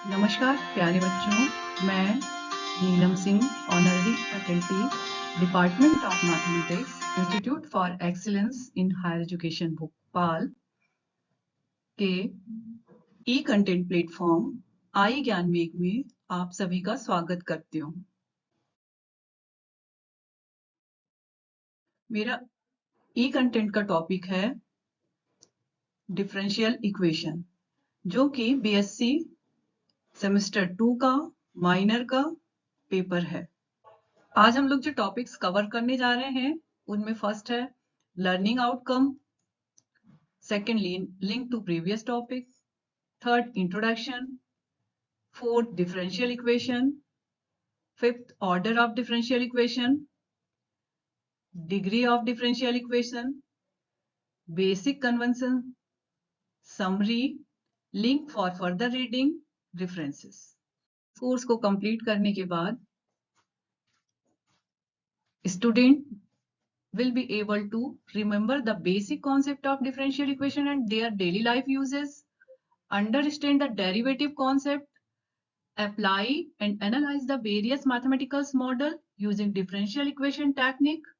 नमस्कार प्यारे बच्चों, मैं Neelam Singh, honorary faculty, department of mathematics, institute for excellence in higher education Bhopal के ई कंटेंट प्लेटफॉर्म आई ज्ञान वेग में आप सभी का स्वागत करती हूँ। मेरा ई कंटेंट का टॉपिक है डिफरेंशियल इक्वेशन, जो कि बीएससी सेमेस्टर 2 का माइनर का पेपर है। आज हम लोग जो टॉपिक्स कवर करने जा रहे हैं उनमें फर्स्ट है learning outcome, second link to previous topic, third introduction, fourth differential equation, fifth order of differential equation, degree of differential equation, basic convention, summary, link for further reading, references. Course को complete करने के बाद student will be able to remember the basic concept of differential equation and their daily life uses, understand the derivative concept, apply and analyze the various mathematical model using differential equation technique,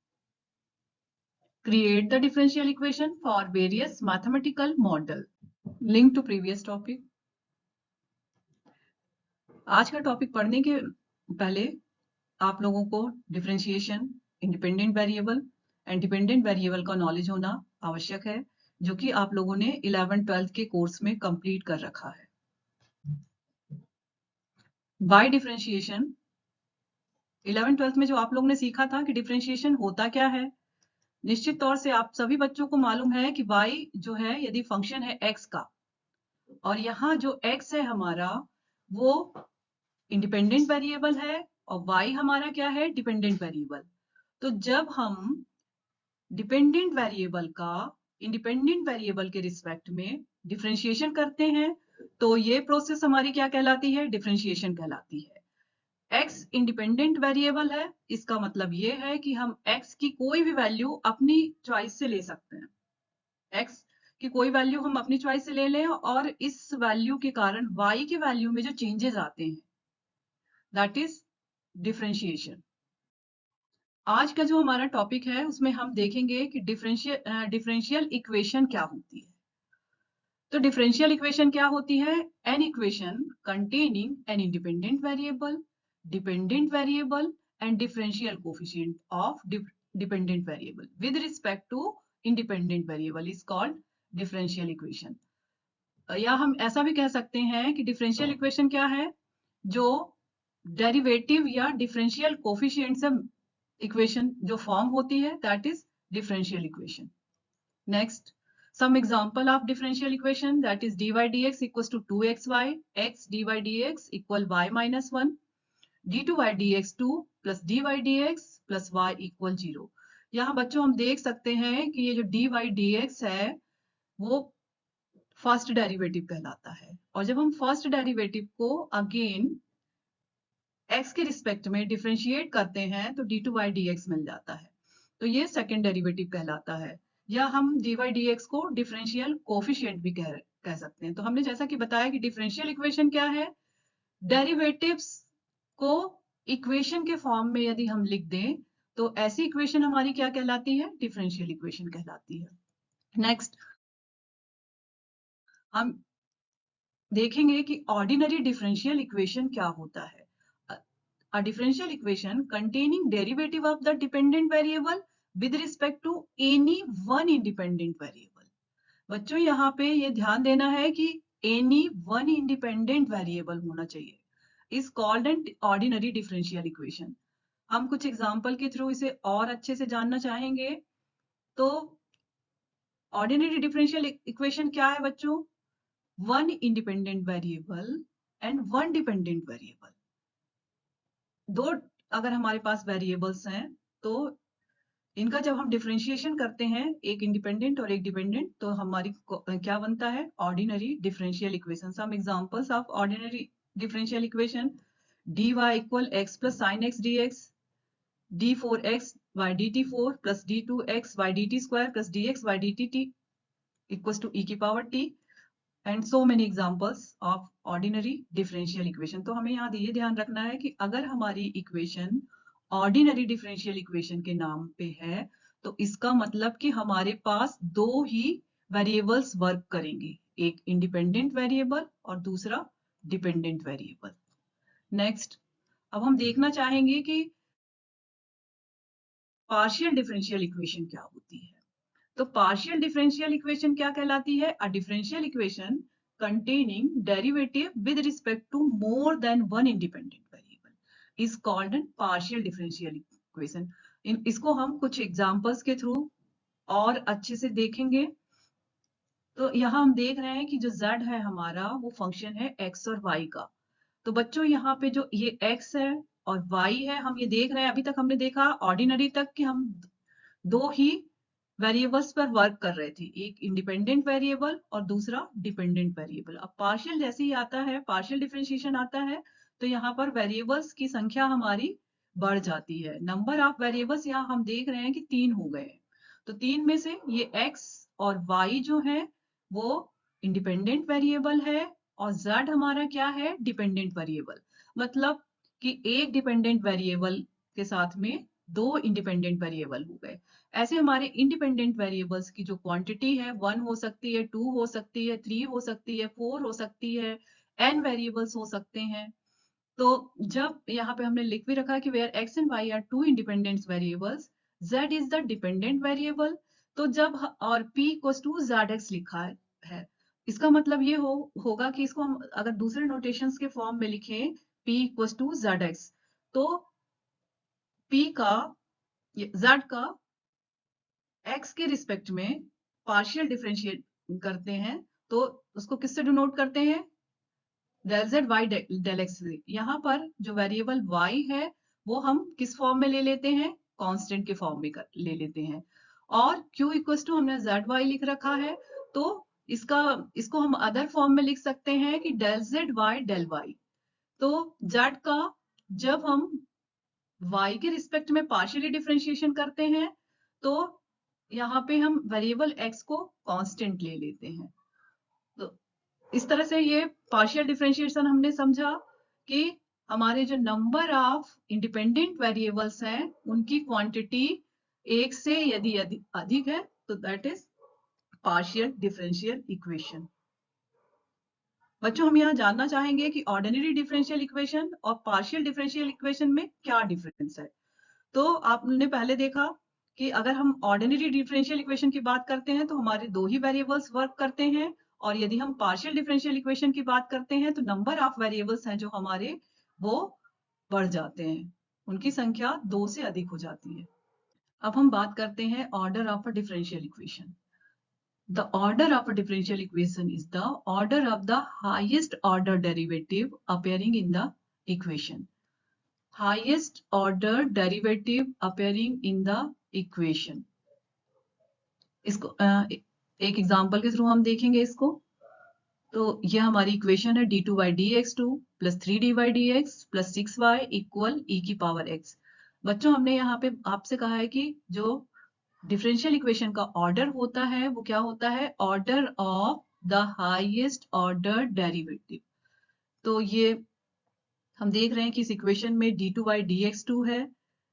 create the differential equation for various mathematical model. Link to previous topic. आज का topic पढ़ने के पहले आप लोगों को differentiation, independent variable and dependent variable का knowledge होना आवश्यक है, जो कि आप लोगों ने 11th-12th के कोर्स में कंप्लीट कर रखा है। बाय डिफरेंशिएशन 11th-12th में जो आप लोगों ने सीखा था कि डिफरेंशिएशन होता क्या है, निश्चित तौर से आप सभी बच्चों को मालूम है कि y जो है यदि फंक्शन है x का और यहाँ जो x है हमारा वो इंडिपेंडेंट वेरिएबल है और y हमारा क्या है, डिपेंडेंट वेरिएबल। तो जब हम डिपेंडेंट वेरिएबल का इंडिपेंडेंट वेरिएबल के रिस्पेक्ट में डिफरेंशिएशन करते हैं तो ये प्रोसेस हमारी क्या कहलाती है, डिफरेंशिएशन कहलाती है। x इंडिपेंडेंट वेरिएबल है, इसका मतलब ये है कि हम x की कोई भी वैल्यू अपनी चॉइस से ले सकते हैं। x की कोई वैल्यू हम अपनी चॉइस से ले लें और इस वैल्यू के कारण y के वैल्यू में जो चेंजेस आते हैं दैट इज डिफरेंशिएशन। आज का जो हमारा टॉपिक है उसमें हम देखेंगे कि डिफरेंशियल इक्वेशन क्या होती है। तो डिफरेंशियल इक्वेशन क्या होती है, an equation containing an independent variable, dependent variable and differential coefficient of dependent variable with respect to independent variable is called differential equation. या हम ऐसा भी कह सकते हैं कि डिफरेंशियल इक्वेशन क्या है, जो डेरिवेटिव या डिफरेंशियल कोफिशिएंट से इक्वेशन जो फॉर्म होती है that is differential equation. Next, some example of differential equation that is dy dx equals to 2xy, x dy dx equal y minus 1, d2y dx 2 plus dy dx plus y equal 0। यहाँ बच्चों हम देख सकते हैं कि ये जो dy dx है वो फर्स्ट डेरिवेटिव कहलाता है और जब हम फर्स्ट डेरिवेटिव को अगेन x के रिस्पेक्ट में डिफरेंशिएट करते हैं तो d2y dx मिल जाता है, तो ये सेकेंड डेरिवेटिव कहलाता है। या हम dy dx को डिफरेंशियल कोफिशिएंट भी कह सकते हैं। तो हमने जैसा कि बताया कि डिफरेंशियल इक्वेशन क्या है, डेरिवेटिव्स को इक्वेशन के फॉर्म में यदि हम लिख दें तो ऐसी इक्वेशन हमारी क्या कहलाती है, डिफरेंशियल इक्वेशन कहलाती है। नेक्स्ट हम देखेंगे कि ऑर्डिनरी डिफरेंशियल इक्वेशन क्या होता है। A differential equation containing derivative of the dependent variable with respect to any one independent variable। बच्चों यहाँ पे ये ध्यान देना है कि any one independent variable होना चाहिए is called an ordinary differential equation। हम कुछ एग्जाम्पल के थ्रू इसे और अच्छे से जानना चाहेंगे। तो ऑर्डिनरी डिफरेंशियल इक्वेशन क्या है बच्चों, one independent variable and one dependent variable. दो अगर हमारे पास वेरिएबल्स हैं तो इनका जब हम डिफरेंशिएशन करते हैं, एक इंडिपेंडेंट और एक डिपेंडेंट, तो हमारी क्या बनता है, ordinary differential equation. Some examples of ordinary differential equation, dy equal x plus sine x dx, d4x by dt4 plus d2x by dt square plus dx by dt equals to e की power t and so many examples of ordinary differential equation. तो हमें यहाँ ये ध्यान रखना है कि अगर हमारी इक्वेशन ऑर्डिनरी डिफरेंशियल इक्वेशन के नाम पे है तो इसका मतलब कि हमारे पास दो ही वेरिएबल्स वर्क करेंगे, एक इंडिपेंडेंट वेरिएबल और दूसरा डिपेंडेंट वेरिएबल। नेक्स्ट, अब हम देखना चाहेंगे कि पार्शियल डिफरेंशियल इक्वेशन क्या होती है। तो पार्शियल डिफरेंशियल इक्वेशन क्या कहलाती है? A differential equation containing derivative with respect to more than one independent variable is called an partial differential equation। इसको हम कुछ एग्जांपल्स के थ्रू और अच्छे से देखेंगे। तो यहाँ हम देख रहे हैं कि जो z है हमारा वो फंक्शन है x और y का। तो बच्चों यहाँ पे जो ये x है और y है, हम ये देख रहे हैं, अभी तक हमने देखा ऑर्डिनरी तक कि हम दो ही वेरिएबल्स पर वर्क कर रहे थे, एक इंडिपेंडेंट वेरिएबल और दूसरा डिपेंडेंट वेरिएबल। अब पार्शियल जैसे ही आता है, पार्शियल डिफरेंशिएशन आता है, तो यहाँ पर वेरिएबल्स की संख्या हमारी बढ़ जाती है। नंबर ऑफ वेरिएबल्स यहाँ हम देख रहे हैं कि 3 हो गए। तो 3 में से ये x और y जो है वो इंडिपेंडेंट वेरिएबल है और z हमारा क्या है? Dependent variable. मतलब कि एक डिपेंडेंट वेरिएबल के साथ में दो इंडिपेंडेंट वेरिएबल हो गए। ऐसे हमारे इंडिपेंडेंट वेरिएबल्स की जो क्वांटिटी है 1 हो सकती है, 2 हो सकती है, 3 हो सकती है, 4 हो सकती है, n वेरिएबल्स हो सकते हैं। तो जब यहाँ पे हमने लिख भी रखा है कि where x and y are two independent variables, z is the dependent variable. तो जब और p इक्वल्स टू zx लिखा है, इसका मतलब ये होगा कि इसको हम अगर दूसरे नोटेशंस के फॉर्म में लिखें p इक्वल्स टू zx, तो p का z का x के रिस्पेक्ट में पार्शियल डिफरेंशिएट करते हैं तो उसको किससे डिनोट करते हैं? Del z y del x से। यहाँ पर जो वेरिएबल y है वो हम किस फॉर्म में ले लेते हैं? कांस्टेंट के फॉर्म में ले लेते हैं। और q इक्वल्स टू हमने z y लिख रखा है, तो इसको हम अदर फॉर्म में लिख सकते हैं कि del z y del y। तो z का जब हम y के रिस्पेक्ट में पार्शियली डिफरेंशिएशन करते हैं तो यहाँ पे हम वेरिएबल x को कांस्टेंट ले लेते हैं। तो इस तरह से ये पार्शियल डिफरेंशिएशन हमने समझा कि हमारे जो नंबर ऑफ इंडिपेंडेंट वेरिएबल्स हैं उनकी क्वांटिटी एक से यदि अधिक है तो that is partial differential equation. बच्चों, हम यहाँ जानना चाहेंगे कि ऑर्डिनरी डिफरेंशियल इक्वेशन और पार्शियल डिफरेंशियल इक्वेशन में क्या डिफरेंस है। तो आपने पहले देखा कि अगर हम ऑर्डिनरी डिफरेंशियल इक्वेशन की बात करते हैं तो हमारे दो ही वेरिएबल्स वर्क करते हैं, और यदि हम पार्शियल डिफरेंशियल इक्वेशन की बात करते हैं तो नंबर ऑफ वेरिएबल्स हैं जो हमारे वो बढ़ जाते हैं, उनकी संख्या 2 से अधिक हो जाती है। अब हम बात करते हैं order of a differential equation. The order of a differential equation is the order of the highest order derivative appearing in the equation. Highest order derivative appearing in the equation. इसको एक एग्जांपल के through हम देखेंगे इसको। तो यह हमारी equation है d2 by dx2 plus 3d by dx plus 6y equal e की पावर x। बच्चों, हमने यहाँ पे आपसे कहा है कि जो डिफरेंशियल इक्वेशन का ऑर्डर होता है वो क्या होता है? Order of the highest order derivative. तो ये हम देख रहे हैं कि इस इक्वेशन में d2 by dx2 है,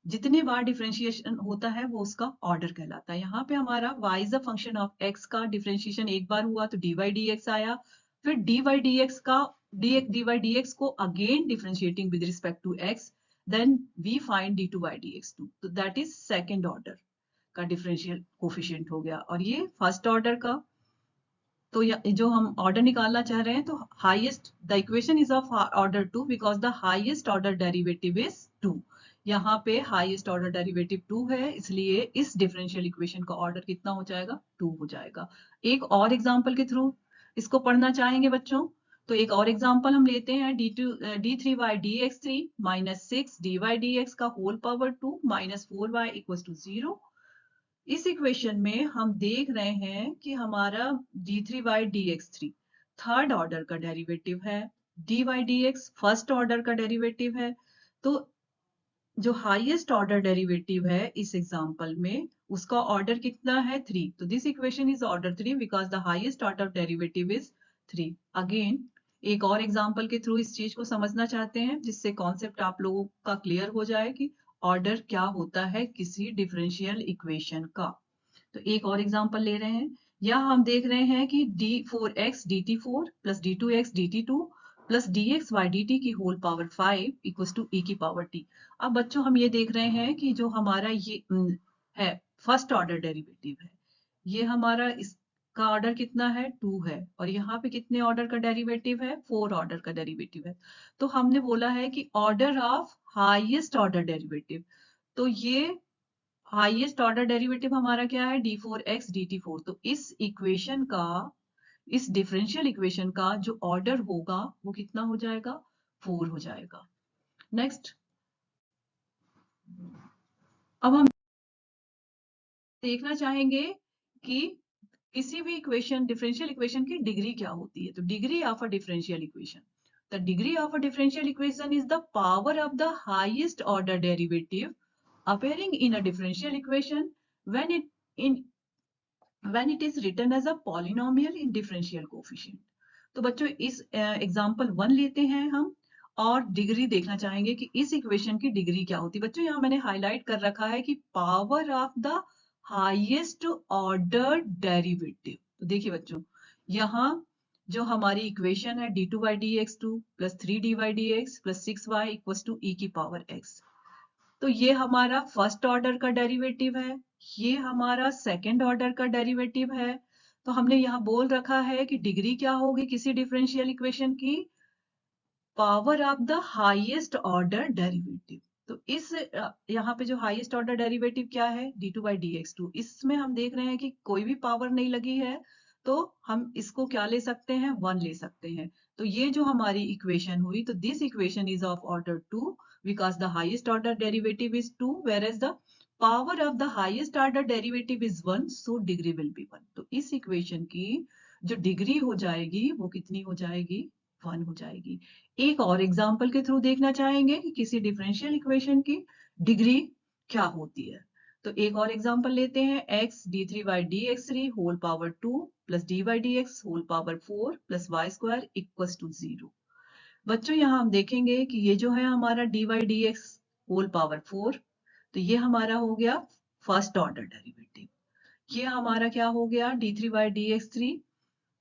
जितने बार डिफरेंशिएशन होता है वो उसका ऑर्डर कहलाता है। यहाँ पे हमारा y is a function of x का डिफरेंशिएशन एक बार हुआ तो dy dx आया, फिर dy dx का dy dx को again differentiating with respect to x, then we find d2 by dx2, तो दैट इज सेकेंड ऑर्डर का डिफरेंशियल कोफिशिएंट हो गया। और ये फर्स्ट ऑर्डर का, तो जो हम ऑर्डर निकालना चाह रहे हैं तो highest, the equation is of order 2 because the highest order derivative is 2। यहाँ पे हाईएस्ट ऑर्डर डेरिवेटिव 2 है, इसलिए इस डिफरेंशियल इक्वेशन का ऑर्डर कितना हो जाएगा? 2 हो जाएगा। एक और एग्जांपल के थ्रू इसको पढ़ना चाहेंगे बच्चों। तो एक और एग्जांपल हम लेते हैं d3 by dx3 minus 6 dy dx का whole power 2 minus 4y equals to 0। इस इक्वेशन में हम देख रहे हैं कि हमारा d3 by dx3 third order का डेरिवेटिव है, dy dx फर्स्ट ऑर्डर का डेरिवेटिव है। तो जो हाईएस्ट ऑर्डर डेरिवेटिव है इस एग्जांपल में उसका ऑर्डर कितना है? 3। तो this equation is order 3 because the highest order derivative is 3। Again एक और एग्जांपल के थ्रू इस चीज को समझना चाहते हैं जिससे कॉन्सेप्ट आप लोगों का क्लियर हो जाए कि ऑर्डर क्या होता है किसी डिफरेंशियल इक्वेशन का। तो एक और एग्जांपल ले रहे हैं। यहाँ हम देख रहे हैं कि d4x dt4 plus d2x dt2 plus dx dt की whole power 5 equal to e की पावर t। अब बच्चों हम ये देख रहे हैं कि जो हमारा ये है फर्स्ट ऑर्डर डेरिवेटिव है, ये हमारा इसका ऑर्डर कितना है 2 है, और यहाँ पे कितने ऑर्डर का डेरिवेटिव है 4 ऑर्डर का डेरिवेटिव है। तो हमने बोला है कि order of highest order derivative, तो ये हाईएस्ट ऑर्डर डेरिवेटिव हमारा क्या है d4x dt4। तो इस इक्वेशन का, इस डिफरेंशियल इक्वेशन का जो ऑर्डर होगा वो कितना हो जाएगा 4 हो जाएगा। नेक्स्ट, अब हम देखना चाहेंगे कि किसी भी इक्वेशन डिफरेंशियल इक्वेशन की डिग्री क्या होती है। तो degree of a differential equation, the degree of a differential equation is the power of the highest order derivative appearing in a differential equation when in when it is written as a polynomial in differential coefficient। तो बच्चों इस example 1 लेते हैं हम और degree देखना चाहेंगे कि इस इक्वेशन की डिग्री क्या होती है। बच्चों यहाँ मैंने हाईलाइट कर रखा है कि power of the highest order derivative. तो देखिए बच्चों, यहाँ जो हमारी इक्वेशन है d two by d x two plus 3d by d x plus 6y equal to e की पावर x। तो ये हमारा फर्स्ट ऑर्डर का डेरिवेटिव है, ये हमारा सेकंड ऑर्डर का डेरिवेटिव है। तो हमने यहाँ बोल रखा है कि डिग्री क्या होगी किसी डिफरेंशियल इक्वेशन की, power of the highest order derivative. तो इस यहाँ पे जो हाईएस्ट ऑर्डर डेरिवेटिव क्या है d two by d x two, इसमें हम देख रहे हैं कि कोई भी पावर नहीं लगी है, तो हम इसको क्या ले सकते हैं 1 ले सकते हैं। तो ये जो हमारी इक्वेशन हुई, तो this equation is of order 2 because the highest order derivative is 2 whereas the power of the highest order derivative is 1, so degree will be 1। तो इस इक्वेशन की जो डिग्री हो जाएगी वो कितनी हो जाएगी 1 हो जाएगी। एक और एग्जाम्पल के थ्रू देखना चाहेंगे कि किसी डिफरेंशियल इक्वेशन की डिग्री क्या होती है। तो एक और एग्जाम्पल लेते हैं x d3 by dx3 whole power 2 plus d by dx whole power 4 plus y square equal to 0। बच्चों यहाँ हम देखेंगे कि ये जो है हमारा dy dx होल पावर 4, तो ये हमारा हो गया फर्स्ट ऑर्डर डेरिवेटिव। ये हमारा क्या हो गया d3 by dx3।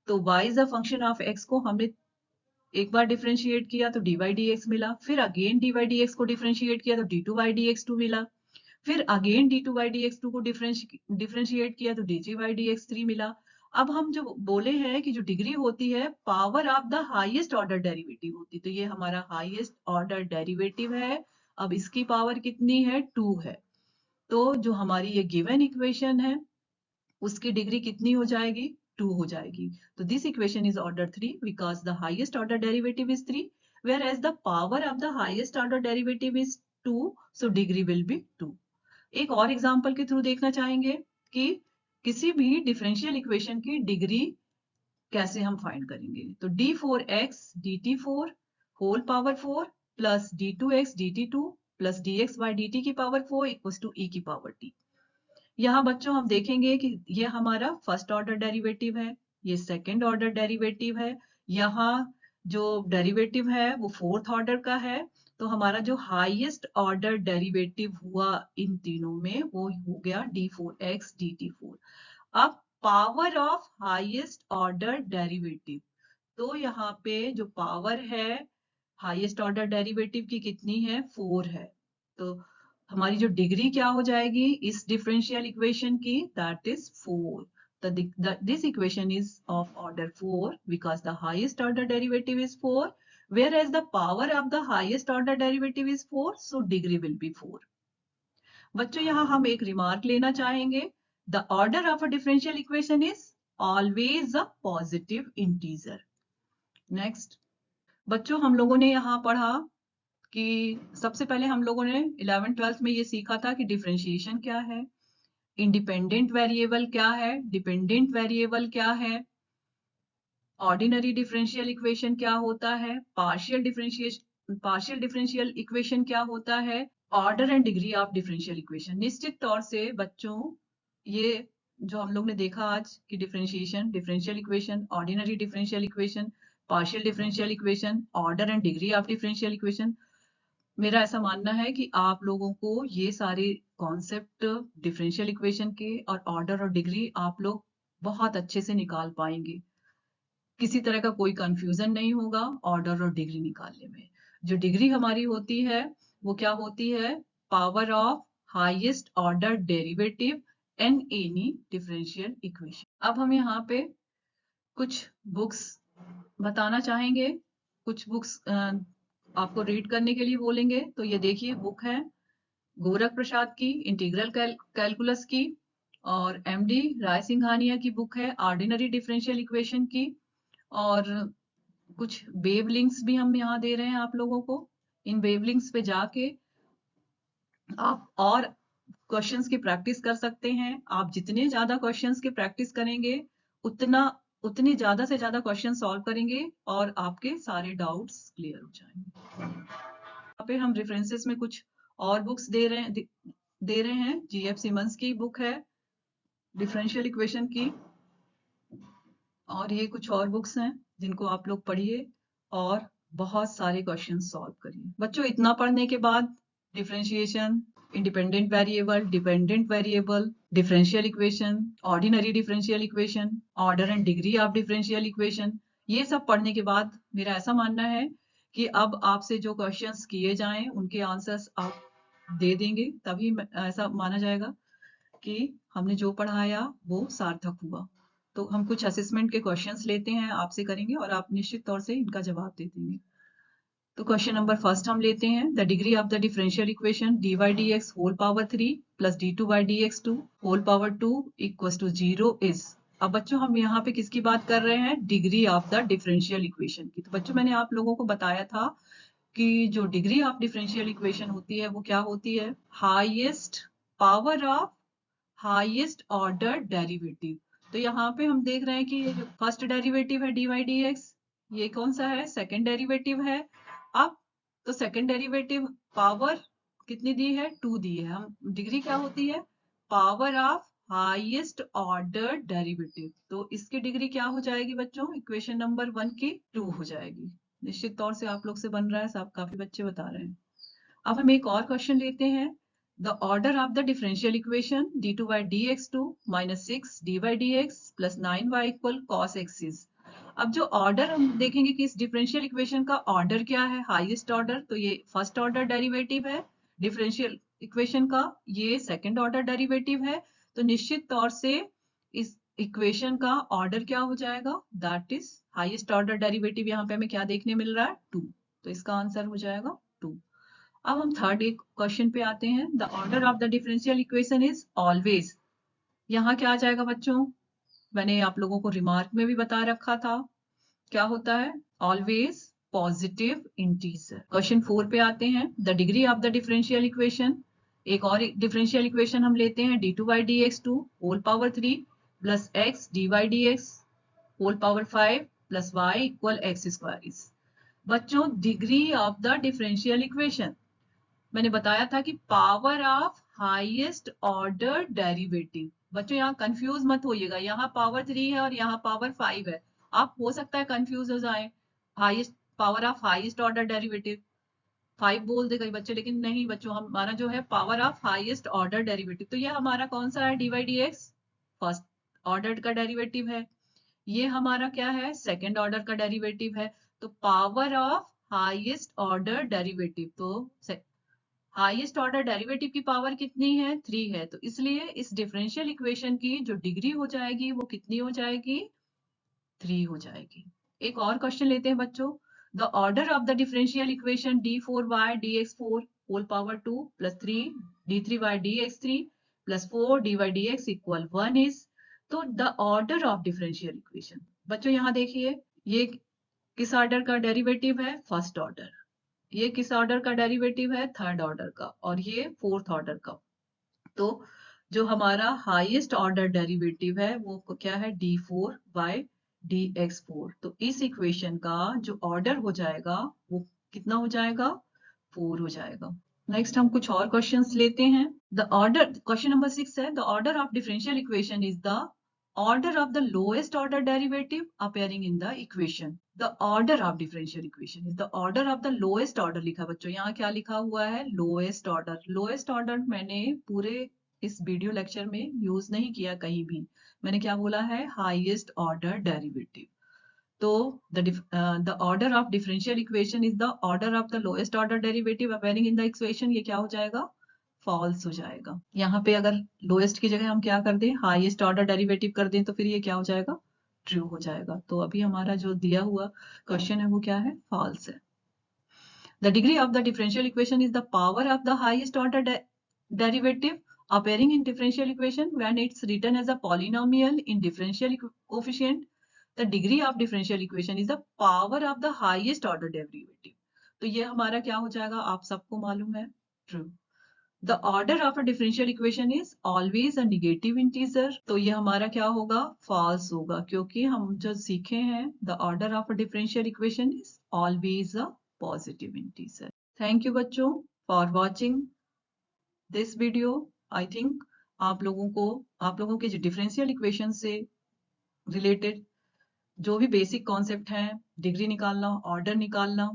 तो y is a function of x को हमने एक बार डिफरेंशिएट किया तो dy dx मिला, फिर अगेन dy dx को डिफरेंशिएट किया तो d2 by dx2 मिला, फिर अगेन d2 by dx2 को डिफरेंशिएट किया तो d3 by dx3 मिला। अब हम जो बोले हैं कि जो डिग्री होती है power of the highest order derivative होती, तो ये हमारा हाईएस्ट ऑर्डर डेरिवेटिव है। अब इसकी पावर कितनी है 2 है। तो जो हमारी ये गिवन इक्वेशन है उसकी डिग्री कितनी हो जाएगी 2 हो जाएगी। तो this equation is order 3 because the highest order derivative is 3 whereas the power of the highest order derivative is 2, so degree will be 2। एक और एग्जांपल के थ्रू देखना चाहेंगे कि किसी भी डिफरेंशियल इक्वेशन की डिग्री कैसे हम फाइंड करेंगे। तो d4x dt4 whole power 4 plus d2x dt2 plus dx by dt की पावर 4 इक्वल टू e की पावर t। यहाँ बच्चों हम देखेंगे कि ये हमारा फर्स्ट ऑर्डर डेरिवेटिव है, ये सेकंड ऑर्डर डेरिवेटिव है, यहाँ जो डेरिवेटिव है वो फोर्थ ऑर्डर का है। तो हमारा जो हाईएस्ट ऑर्डर डेरिवेटिव हुआ इन तीनों में वो हो गया d4x dt4। अब power of highest order derivative, तो यहाँ पे जो पावर है हाईएस्ट ऑर्डर डेरिवेटिव की कितनी है 4 है। तो हमारी जो डिग्री क्या हो जाएगी इस डिफरेंशियल इक्वेशन की, that is 4। This equation is of order 4 because the highest order derivative is 4 whereas the power of the highest order derivative is 4, so degree will be 4। बच्चों यहाँ हम एक रिमार्क लेना चाहेंगे, the order of a differential equation is always a positive integer। Next बच्चों हम लोगों ने यहाँ पढ़ा कि सबसे पहले हम लोगों ने 11th-12th में ये सीखा था कि डिफरेंशिएशन क्या है, इंडिपेंडेंट वेरिएबल क्या है, डिपेंडेंट वेरिएबल क्या है, ऑर्डिनरी डिफरेंशियल इक्वेशन क्या होता है, पार्शियल डिफरेंशियल इक्वेशन क्या होता है, order and degree of differential equation. निश्चित तौर से बच्चों ये जो हम लोग ने देखा आज कि differentiation, differential equation, ordinary differential equation, partial differential equation, order and degree of differential equation, मेरा ऐसा मानना है कि आप लोगों को ये सारे कॉन्सेप्ट डिफरेंशियल इक्वेशन के और ऑर्डर और डिग्री आप लोग बहुत अच्छे से निकाल पाएंगे। किसी तरह का कोई कंफ्यूजन नहीं होगा ऑर्डर और डिग्री निकालने में। जो डिग्री हमारी होती है वो क्या होती है? Power of highest order derivative in any differential equation. अब हम यहाँ पे कुछ बुक्स बताना चाहेंगे, कुछ बुक्स आपको रीड करने के लिए बोलेंगे। तो ये देखिए बुक है गोरख प्रसाद की इंटीग्रल कैलकुलस की, और एमडी राय सिंघानिया की बुक है ऑर्डिनरी डिफरेंशियल इक्वेशन की, और कुछ वेव लिंक्स भी हम यहाँ दे रहे हैं आप लोगों को। इन वेव लिंक्स पे जाके आप और क्वेश्चंस की प्रैक्टिस कर सकते हैं। आप जितने ज्यादा क्वेश्चंस की प्रैक्टिस करेंगे उतनी ज्यादा से ज्यादा क्वेश्चन सॉल्व करेंगे और आपके सारे डाउट्स क्लियर हो जाएंगे। यहाँ पे हम रेफरेंसेस में कुछ और बुक्स दे रहे हैं। जीएफ सिमंस की बुक है डिफरेंशियल इक्वेशन की, और ये कुछ और बुक्स हैं जिनको आप लोग पढ़िए और बहुत सारे क्वेश्चन सॉल्व करिए। बच्चों इतना पढ़ने के बाद differentiation, independent variable, dependent variable, differential equation, ordinary differential equation, order and degree of differential equation, ये सब पढ़ने के बाद मेरा ऐसा मानना है कि अब आपसे जो क्वेश्चंस किए जाएं उनके आंसर्स आप दे देंगे, तभी ऐसा माना जाएगा कि हमने जो पढ़ाया वो सार्थक हुआ। तो हम कुछ असेसमेंट के क्वेश्चंस लेते हैं, आपसे करेंगे और आप निश्चित तौर से इनका जवाब दे देंगे। तो क्वेश्चन नंबर फर्स्ट हम लेते हैं, the degree of the differential equation dy dx whole power 3 plus d2 by dx2 whole power 2 equals to 0 is. अब बच्चों हम यहाँ पे किसकी बात कर रहे हैं? Degree of the differential equation की। तो बच्चों मैंने आप लोगों को बताया था कि जो डिग्री ऑफ डिफरेंशियल इक्वेशन होती है वो क्या होती है? Highest power of highest order derivative. तो यहाँ पे हम देख रहे हैं कि ये जो फर्स्ट डेरिवेटिव है dy dx, ये कौन सा है? सेकंड डेरिवेटिव है। अब तो सेकंड डेरिवेटिव पावर कितनी दी है? 2 दी है। हम डिग्री क्या होती है? Power of highest order derivative. तो इसकी डिग्री क्या हो जाएगी बच्चों? इक्वेशन नंबर 1 की 2 हो जाएगी। निश्चित तौर से आप लोग से बन रहा है, सब काफी बच्चे बता रहे हैं। अब हम एक और क्वेश्चन लेते हैं, the order of the differential equation d2 by dx2 minus 6 dy dx plus 9y equal cos x is। अब जो ऑर्डर हम देखेंगे कि इस डिफरेंशियल इक्वेशन का ऑर्डर क्या है? Highest order. तो ये फर्स्ट ऑर्डर डेरिवेटिव है डिफरेंशियल इक्वेशन का, ये सेकंड ऑर्डर डेरिवेटिव है। तो निश्चित तौर से इस इक्वेशन का ऑर्डर क्या हो जाएगा? That is highest order derivative. यहाँ पे हमें क्या देखने मिल रहा है? 2। तो इसका आंसर हो जाएगा 2। अब हम थर्ड एक क्वेश्चन पे आते हैं, the order of the differential equation is always. यहाँ क्या आ जाएगा बच्चों? मैंने आप लोगों को रिमार्क में भी बता रखा था, क्या होता है? Always positive integer. क्वेश्चन 4 पे आते हैं, the degree of the differential equation. एक और डिफरेंशियल इक्वेशन हम लेते हैं, d2 by dx2 whole power 3 plus x dy dx whole power 5 plus y equal x square is. बच्चों degree of the differential equation मैंने बताया था कि power of highest order derivative. बच्चों यहाँ कंफ्यूज मत होइएगा, यहाँ पावर 3 है और यहाँ पावर 5 है। आप हो सकता है कंफ्यूज हो जाए, highest power of highest order derivative 5 बोल दे कई बच्चे, लेकिन नहीं बच्चों, हमारा जो है power of highest order derivative. तो ये हमारा कौन सा है? dy dx फर्स्ट ऑर्डर का डेरिवेटिव है, ये हमारा क्या है? सेकेंड ऑर्डर का डेरिवेटिव है। तो power of highest order derivative, तो हाईएस्ट ऑर्डर डेरिवेटिव की पावर कितनी है? 3 है। तो इसलिए इस डिफरेंशियल इक्वेशन की जो डिग्री हो जाएगी वो कितनी हो जाएगी? 3 हो जाएगी। एक और क्वेश्चन लेते हैं बच्चों, the order of the differential equation d4y dx4 whole power 2 plus 3 d3y dx3 plus 4 dy dx equal 1 is. तो the order of differential equation, बच्चों यहाँ देखिए ये किस ऑर्डर का डेरिवेटिव है? First order. ये किस ऑर्डर का डेरिवेटिव है? थर्ड ऑर्डर का। और ये फोर्थ ऑर्डर का। तो जो हमारा हाईएस्ट ऑर्डर डेरिवेटिव है वो क्या है? d4 by dx4। तो इस इक्वेशन का जो ऑर्डर हो जाएगा वो कितना हो जाएगा? 4 हो जाएगा। नेक्स्ट हम कुछ और क्वेश्चंस लेते हैं। द ऑर्डर, क्वेश्चन नंबर 6 है, the order of differential equation is the order of the lowest order derivative appearing in the equation. The order of differential equation is the order of the lowest order लिखा बच्चों, यहाँ क्या लिखा हुआ है, lowest order. Lowest order मैंने पूरे इस वीडियो लेक्चर में यूज नहीं किया कहीं भी, मैंने क्या बोला है, हाईएस्ट ऑर्डर डेरिवेटिव। तो the order of differential equation is the order of the lowest order derivative appearing in the equation, ये क्या हो जाएगा, फॉल्स हो जाएगा। यहाँ पे अगर लोएस्ट की जगह हम क्या कर दें, हाईएस्ट ऑर्डर डेरिवेटिव कर दें, तो फिर ये क्या हो जाएगा, ट्रू हो जाएगा। तो अभी हमारा जो दिया हुआ क्वेश्चन है वो क्या है, फॉल्स है। The degree of the differential equation is the power of the highest order derivative appearing in differential equation when it's written as a polynomial in differential coefficient. The degree of differential equation is the power of the highest order derivative. तो ये हमारा क्या हो जाएगा, आप सबको मालूम है, true. The order of a differential equation is always a negative integer. तो ये हमारा क्या होगा, false होगा, क्योंकि हम जो सीखे हैं the order of a differential equation is always a positive integer. Thank you बच्चों for watching this video. I think आप लोगों के जो डिफरेंशियल इक्वेशन से रिलेटेड जो भी बेसिक कॉन्सेप्ट हैं, डिग्री निकालना, ऑर्डर निकालना,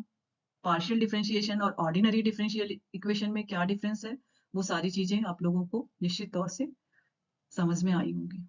पार्शियल डिफरेंशिएशन और ऑर्डिनरी डिफरेंशियल इक्वेशन में क्या डिफरेंस है, वो सारी चीजें आप लोगों को निश्चित तौर से समझ में आई होंगी।